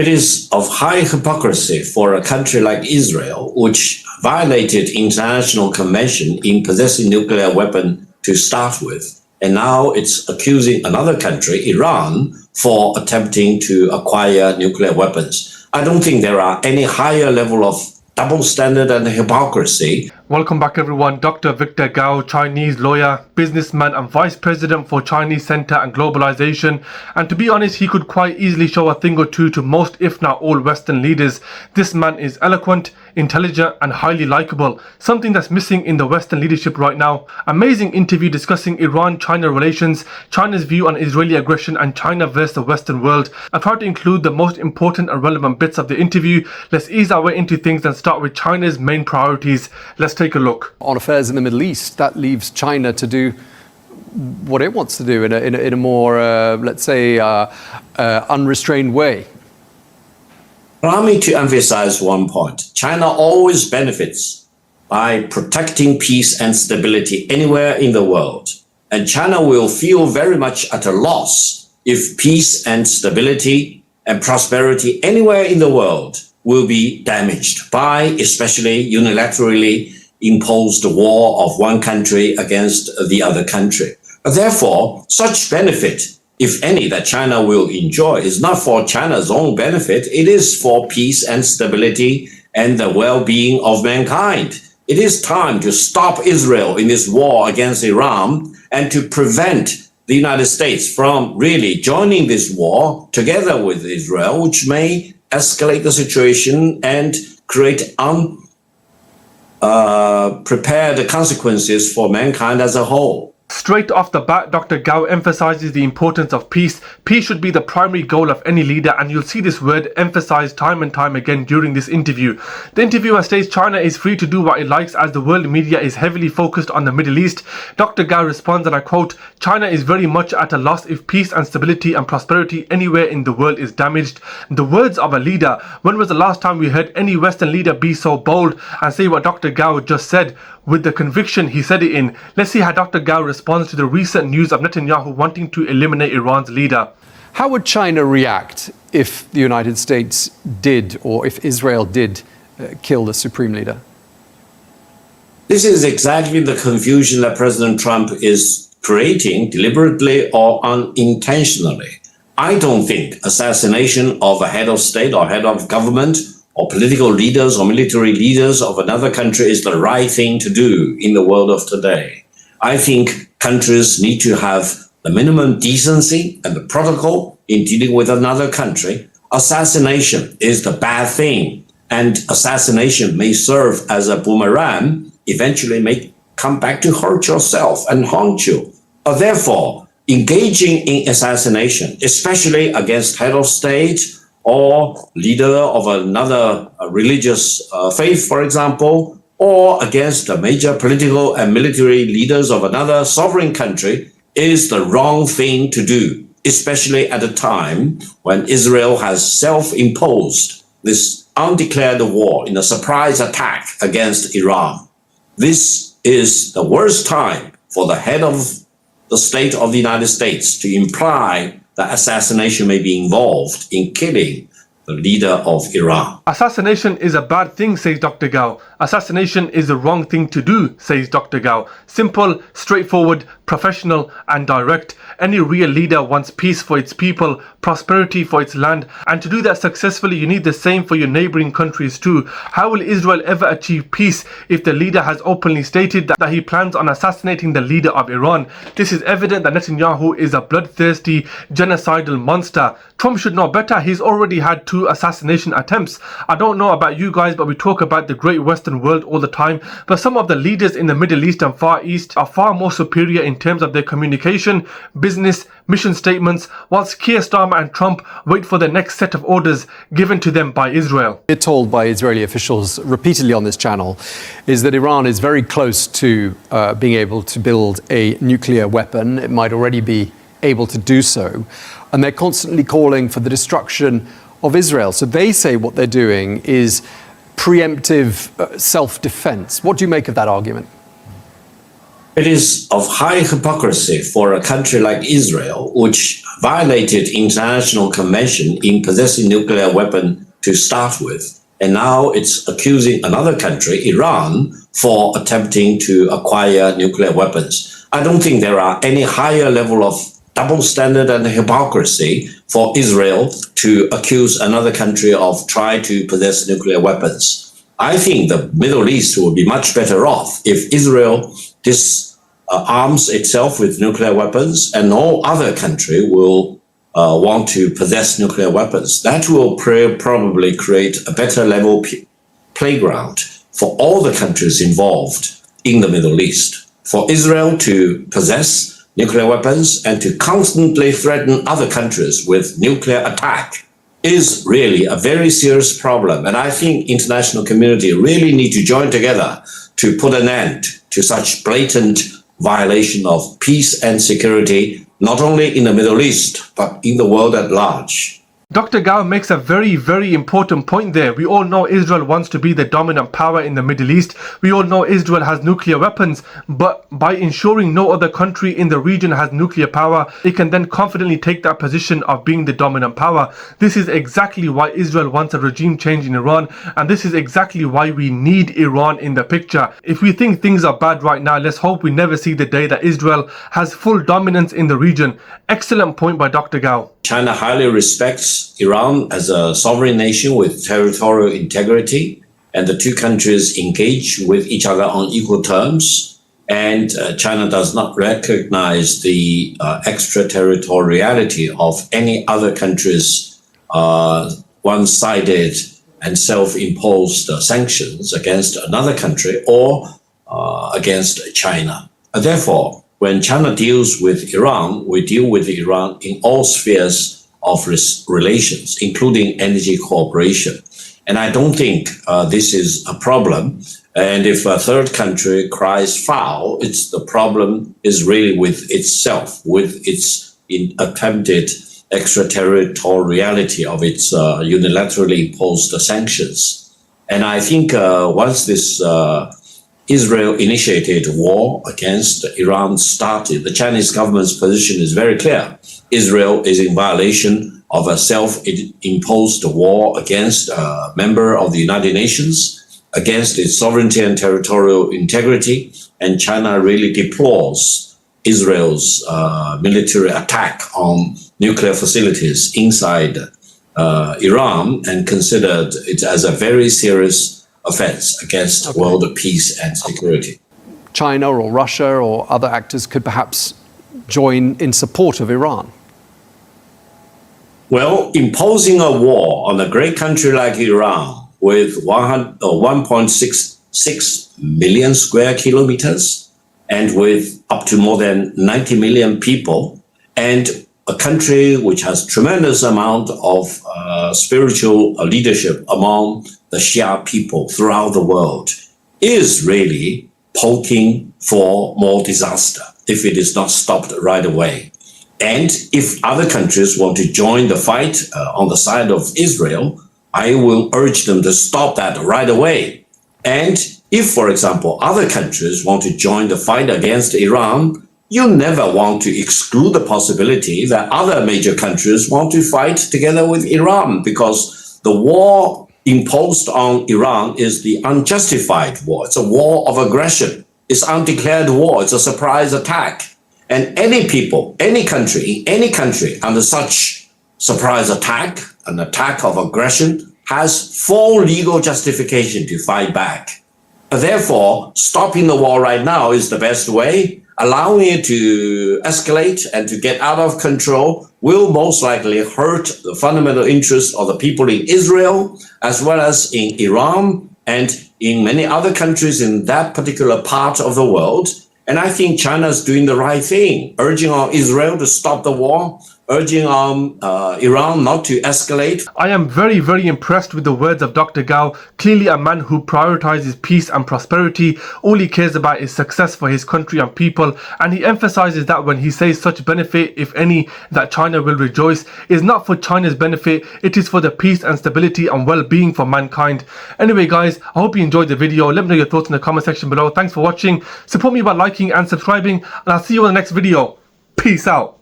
It is of high hypocrisy for a country like Israel, which violated international convention in possessing nuclear weapon to start with, and now it's accusing another country, Iran, for attempting to acquire nuclear weapons. I don't think there are any higher level of double standard and hypocrisy. Welcome back everyone. Dr. Victor Gao, Chinese lawyer, businessman and vice president for Chinese Center and Globalization. And to be honest, he could quite easily show a thing or two to most, if not all, Western leaders. This man is eloquent, intelligent and highly likable, something that's missing in the Western leadership right now. Amazing interview discussing Iran-China relations, China's view on Israeli aggression and China versus the Western world. I've tried to include the most important and relevant bits of the interview. Let's ease our way into things and start with China's main priorities. Let's take a look. On affairs in the Middle East, that leaves China to do what it wants to do in a more, let's say, unrestrained way. Allow me to emphasize one point. China always benefits by protecting peace and stability anywhere in the world. And China will feel very much at a loss if peace and stability and prosperity anywhere in the world will be damaged by especially unilaterally imposed war of one country against the other country. Therefore, such benefit, if any, that China will enjoy is not for China's own benefit. It is for peace and stability and the well-being of mankind. It is time to stop Israel in this war against Iran and to prevent the United States from really joining this war together with Israel, which may escalate the situation and create prepared consequences for mankind as a whole. Straight off the bat, Dr. Gao emphasizes the importance of peace. Peace should be the primary goal of any leader, and you'll see this word emphasized time and time again during this interview. The interviewer states China is free to do what it likes as the world media is heavily focused on the Middle East. Dr. Gao responds, and I quote, "China is very much at a loss if peace and stability and prosperity anywhere in the world is damaged." The words of a leader. When was the last time we heard any Western leader be so bold and say what Dr. Gao just said with the conviction he said it in? Let's see how Dr. Gao responds to the recent news of Netanyahu wanting to eliminate Iran's leader. How would China react if the United States did, or if Israel did, kill the supreme leader? This is exactly the confusion that President Trump is creating deliberately or unintentionally. I don't think assassination of a head of state or head of government or political leaders or military leaders of another country is the right thing to do in the world of today. I think countries need to have the minimum decency and the protocol in dealing with another country. Assassination is the bad thing, and assassination may serve as a boomerang, eventually may come back to hurt yourself and haunt you. Therefore, engaging in assassination, especially against head of state or leader of another religious faith, for example, or against the major political and military leaders of another sovereign country is the wrong thing to do, especially at a time when Israel has self-imposed this undeclared war in a surprise attack against Iran. This is the worst time for the head of the state of the United States to imply that assassination may be involved in killing the leader of Iran. Assassination is a bad thing, says Dr. Gao. Assassination is the wrong thing to do, says Dr. Gao. Simple, straightforward, professional and direct. Any real leader wants peace for its people, prosperity for its land, and to do that successfully you need the same for your neighboring countries too. How will Israel ever achieve peace if the leader has openly stated that he plans on assassinating the leader of Iran? This is evident that Netanyahu is a bloodthirsty, genocidal monster. Trump should know better. He's already had 2 assassination attempts. I don't know about you guys, but we talk about the great Western world all the time, but some of the leaders in the Middle East and Far East are far more superior in terms of their communication, business, mission statements, whilst Keir Starmer and Trump wait for the next set of orders given to them by Israel. We're told by Israeli officials repeatedly on this channel is that Iran is very close to being able to build a nuclear weapon. It might already be able to do so, and they're constantly calling for the destruction of Israel. So they say what they're doing is preemptive self-defense. What do you make of that argument? It is of high hypocrisy for a country like Israel, which violated international convention in possessing nuclear weapon to start with, and now it's accusing another country, Iran, for attempting to acquire nuclear weapons. I don't think there are any higher level of double standard and hypocrisy for Israel to accuse another country of trying to possess nuclear weapons. I think the Middle East will be much better off if Israel disarms itself with nuclear weapons and no other country will want to possess nuclear weapons. That will probably create a better level playground for all the countries involved in the Middle East. For Israel to possess nuclear weapons and to constantly threaten other countries with nuclear attack is really a very serious problem. And I think international community really need to join together to put an end to such blatant violation of peace and security, not only in the Middle East, but in the world at large. Dr. Gao makes a very, very important point there. We all know Israel wants to be the dominant power in the Middle East. We all know Israel has nuclear weapons, but by ensuring no other country in the region has nuclear power, it can then confidently take that position of being the dominant power. This is exactly why Israel wants a regime change in Iran, and this is exactly why we need Iran in the picture. If we think things are bad right now, let's hope we never see the day that Israel has full dominance in the region. Excellent point by Dr. Gao. China highly respects Iran as a sovereign nation with territorial integrity, and the two countries engage with each other on equal terms. And China does not recognize the extraterritoriality of any other country's one-sided and self-imposed sanctions against another country or against China. Therefore, when China deals with Iran, we deal with Iran in all spheres of relations, including energy cooperation. And I don't think this is a problem. And if a third country cries foul, the problem is really with itself, with its attempted extraterritoriality of its unilaterally imposed sanctions. And I think once this Israel-initiated war against Iran started, the Chinese government's position is very clear. Israel is in violation of a self-imposed war against a member of the United Nations, against its sovereignty and territorial integrity, and China really deplores Israel's military attack on nuclear facilities inside Iran and considered it as a very serious offense against world peace and security. China or Russia or other actors could perhaps join in support of Iran? Well, imposing a war on a great country like Iran with 1.66 million square kilometers and with up to more than 90 million people, and a country which has tremendous amount of spiritual leadership among the Shia people throughout the world, is really poking for more disaster if it is not stopped right away. And if other countries want to join the fight on the side of Israel, I will urge them to stop that right away. And if, for example, other countries want to join the fight against Iran, you never want to exclude the possibility that other major countries want to fight together with Iran, because the war imposed on Iran is the unjustified war. It's a war of aggression. It's undeclared war. It's a surprise attack. And any people, any country under such surprise attack, an attack of aggression, has full legal justification to fight back. Therefore, stopping the war right now is the best way. Allowing it to escalate and to get out of control will most likely hurt the fundamental interests of the people in Israel, as well as in Iran and in many other countries in that particular part of the world. And I think China is doing the right thing, urging on Israel to stop the war, urging on Iran not to escalate. I am very, very impressed with the words of Dr. Gao. Clearly a man who prioritizes peace and prosperity. All he cares about is success for his country and people. And he emphasizes that when he says such benefit, if any, that China will rejoice, is not for China's benefit. It is for the peace and stability and well-being for mankind. Anyway, guys, I hope you enjoyed the video. Let me know your thoughts in the comment section below. Thanks for watching. Support me by liking and subscribing. And I'll see you in the next video. Peace out.